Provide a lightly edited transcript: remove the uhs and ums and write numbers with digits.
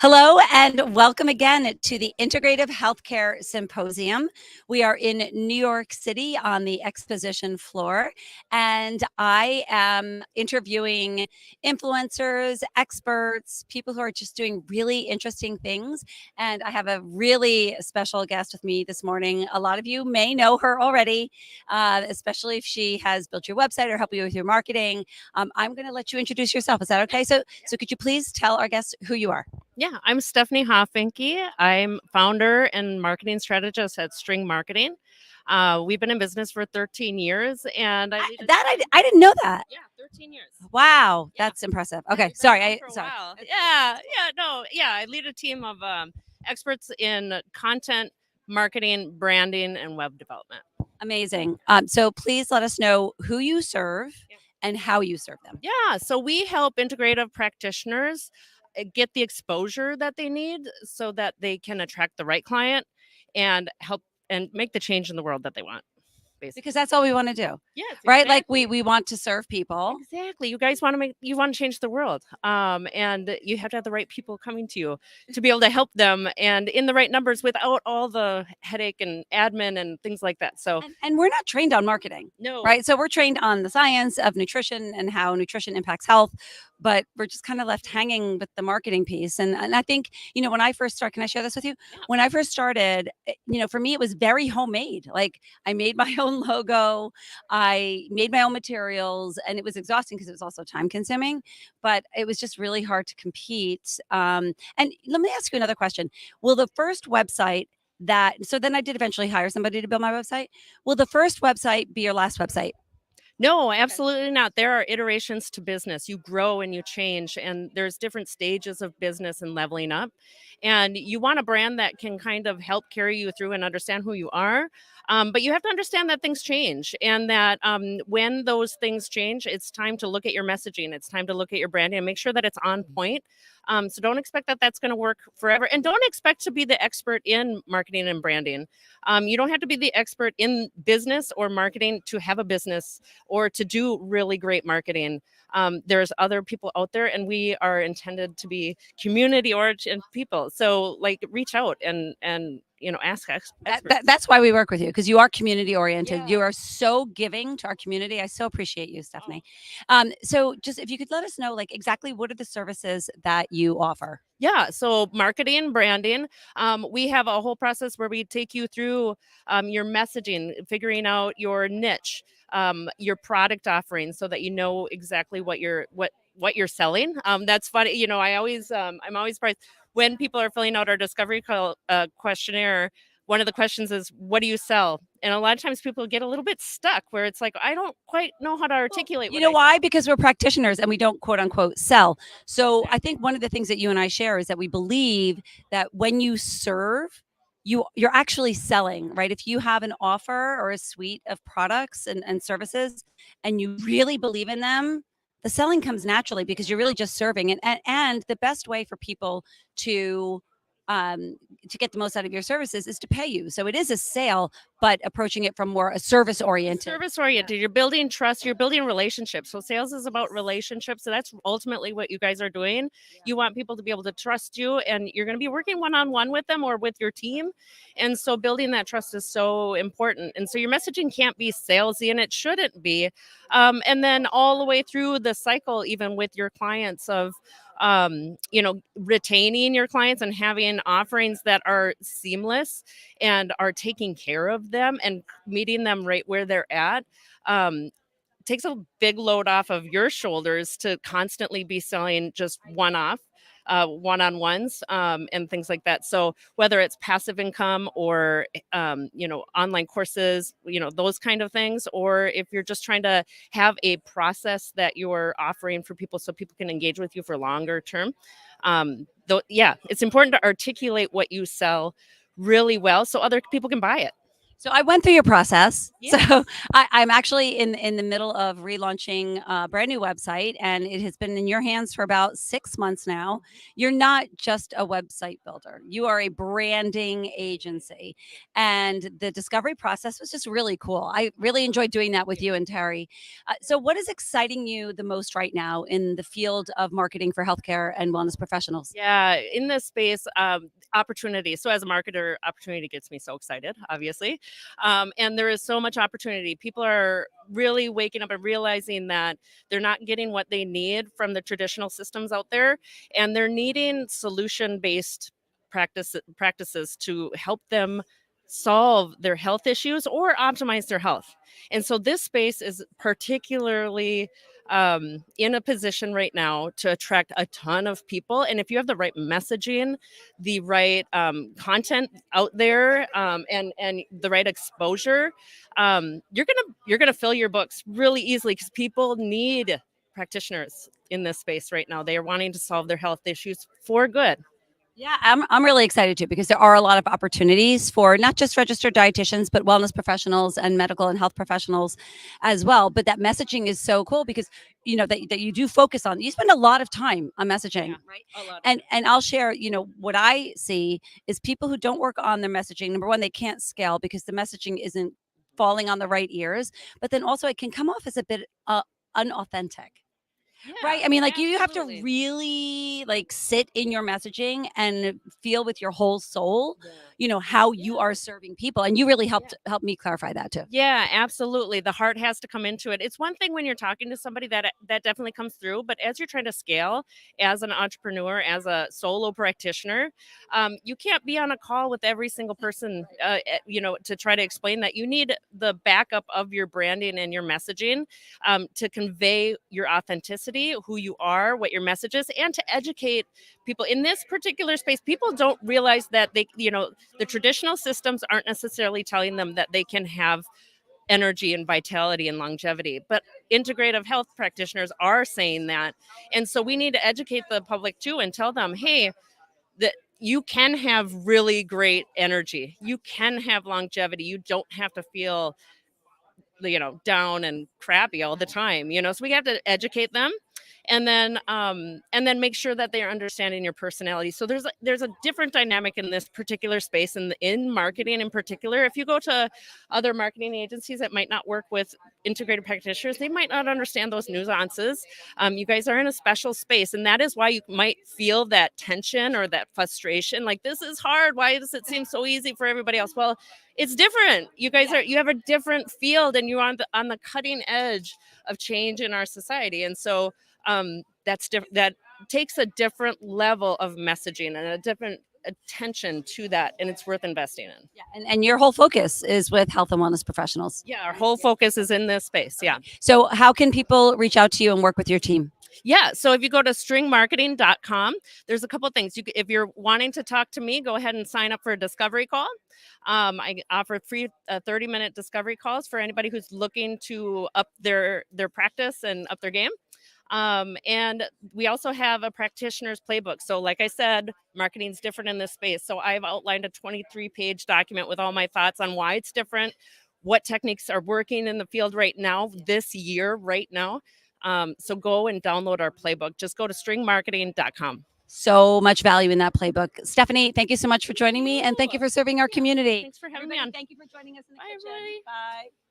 Hello and welcome again to the Integrative Healthcare Symposium. We are in New York City on the exposition floor, and I am interviewing influencers, experts, people who are just doing really interesting things. And I have a really special guest with me this morning. A lot of you may know her already, especially if she has built your website or helped you with your marketing. I'm going to let you introduce yourself. Is that okay? So could you please tell our guests who you are? Yeah, I'm Stephanie Hoffenke. I'm founder and marketing strategist at String Marketing. We've been in business for 13 years, and I didn't know that. Yeah, 13 years. Wow, Yeah. that's impressive. Yeah, Okay, we've been sorry. around for a while. I lead a team of experts in content, marketing, branding, and web development. Amazing. So please let us know who you serve and how you serve them. Yeah, so we help integrative practitioners get the exposure that they need so that they can attract the right client and help and make the change in the world that they want. Basically. Because that's all we want to do. Yes, Right? exactly. Like we want to serve people. Exactly. You guys want to change the world. And you have to have the right people coming to you to be able to help them and in the right numbers without all the headache and admin and things like that. So And we're not trained on marketing. no. Right? So we're trained on the science of nutrition and how nutrition impacts health, but we're just kind of left hanging with the marketing piece. And I think, when I first started, can I share this with you? Yeah. When I first started, for me, it was very homemade. Like I made my own logo, I made my own materials, and it was exhausting because it was also time consuming, but it was just really hard to compete. And let me ask you another question. Will the first website so then I did eventually hire somebody to build my website. Will the first website be your last website? No, absolutely not. There are iterations to business. You grow and you change, and there's different stages of business and leveling up. And you want a brand that can kind of help carry you through and understand who you are. But you have to understand that things change, and that when those things change, it's time to look at your messaging. It's time to look at your branding and make sure that it's on point. So don't expect that that's going to work forever, and don't expect to be the expert in marketing and branding. You don't have to be the expert in business or marketing to have a business or to do really great marketing. There's other people out there, and we are intended to be community-oriented people. So, reach out and ask experts. That's why we work with you, because you are community oriented. Yeah. You are so giving to our community. I so appreciate you, Stephanie. So just if you could let us know, like exactly what are the services that you offer? Yeah, so marketing, branding. We have a whole process where we take you through your messaging, figuring out your niche, your product offering, so that you know exactly what you're selling. That's funny. I'm always surprised when people are filling out our discovery questionnaire. One of the questions is, "What do you sell?" And a lot of times people get a little bit stuck, where it's like, I don't quite know how to articulate. You know why? Because we're practitioners and we don't quote unquote sell. So I think one of the things that you and I share is that we believe that when you serve, you're actually selling, right? If you have an offer or a suite of products and services and you really believe in them, the selling comes naturally because you're really just serving. And the best way for people to get the most out of your services is to pay you. So it is a sale, but approaching it from more a service oriented. Service oriented. You're building trust. You're building relationships. So sales is about relationships. So that's ultimately what you guys are doing. You want people to be able to trust you, and you're going to be working one-on-one with them or with your team. And so building that trust is so important. And so your messaging can't be salesy, and it shouldn't be. And then all the way through the cycle, even with your clients, of retaining your clients and having offerings that are seamless and are taking care of them and meeting them right where they're at. Takes a big load off of your shoulders to constantly be selling just one-on-ones, and things like that. So whether it's passive income or online courses, those kind of things, or if you're just trying to have a process that you're offering for people so people can engage with you for longer term, it's important to articulate what you sell really well so other people can buy it. So I went through your process. Yes. So I'm actually in the middle of relaunching a brand new website, and it has been in your hands for about 6 months now. You're not just a website builder; you are a branding agency, and the discovery process was just really cool. I really enjoyed doing that with you and Terry. So, what is exciting you the most right now in the field of marketing for healthcare and wellness professionals? Yeah, in this space, opportunity. So as a marketer, opportunity gets me so excited, obviously. And there is so much opportunity. People are really waking up and realizing that they're not getting what they need from the traditional systems out there, and they're needing solution-based practices to help them solve their health issues or optimize their health. And so this space is particularly in a position right now to attract a ton of people. And if you have the right messaging, the right content out there, and the right exposure, you're gonna fill your books really easily because people need practitioners in this space right now. They are wanting to solve their health issues for good. Yeah, I'm really excited too because there are a lot of opportunities for not just registered dietitians, but wellness professionals and medical and health professionals as well. But that messaging is so cool because that you do focus on. You spend a lot of time on messaging, Yeah, right? a lot of And I'll share. What I see is people who don't work on their messaging. Number one, they can't scale because the messaging isn't falling on the right ears. But then also, it can come off as a bit unauthentic. Right? Yeah, I mean, like, you have to absolutely. really, like, sit in your messaging and feel with your whole soul, Yeah. how you Yeah. are serving people, and you really Yeah. help me clarify that too. Yeah, absolutely. The heart has to come into it. It's one thing when you're talking to somebody that definitely comes through, but as you're trying to scale as an entrepreneur, as a solo practitioner, you can't be on a call with every single person, to try to explain that. You need the backup of your branding and your messaging to convey your authenticity, who you are, what your message is, and to educate people in this particular space. People don't realize that the traditional systems aren't necessarily telling them that they can have energy and vitality and longevity. But integrative health practitioners are saying that. And so we need to educate the public too and tell them, hey, that you can have really great energy. You can have longevity. You don't have to feel, down and crappy all the time. So we have to educate them, and then make sure that they're understanding your personality. So there's a different dynamic in this particular space, and in marketing in particular. If you go to other marketing agencies that might not work with integrated practitioners, they might not understand those nuances. You guys are in a special space, and that is why you might feel that tension or that frustration, like, this is hard, why does it seem so easy for everybody else? Well, it's different. You have a different field, and you're on the cutting edge of change in our society. And so that's different. That takes a different level of messaging and a different attention to that, and it's worth investing in. Yeah, and your whole focus is with health and wellness professionals. Yeah, our whole focus is in this space. Yeah. So how can people reach out to you and work with your team? Yeah. So if you go to stringmarketing.com, there's a couple of things. If you're wanting to talk to me, go ahead and sign up for a discovery call. I offer free 30-minute discovery calls for anybody who's looking to up their practice and up their game. And we also have a practitioner's playbook. So like I said, marketing is different in this space. So I've outlined a 23-page document with all my thoughts on why it's different, what techniques are working in the field right now, this year, right now. So go and download our playbook. Just go to stringmarketing.com. So much value in that playbook. Stephanie, thank you so much for joining me, and thank you for serving our community. Thanks for having me on. Thank you for joining us in the Bye, kitchen. everybody. Bye.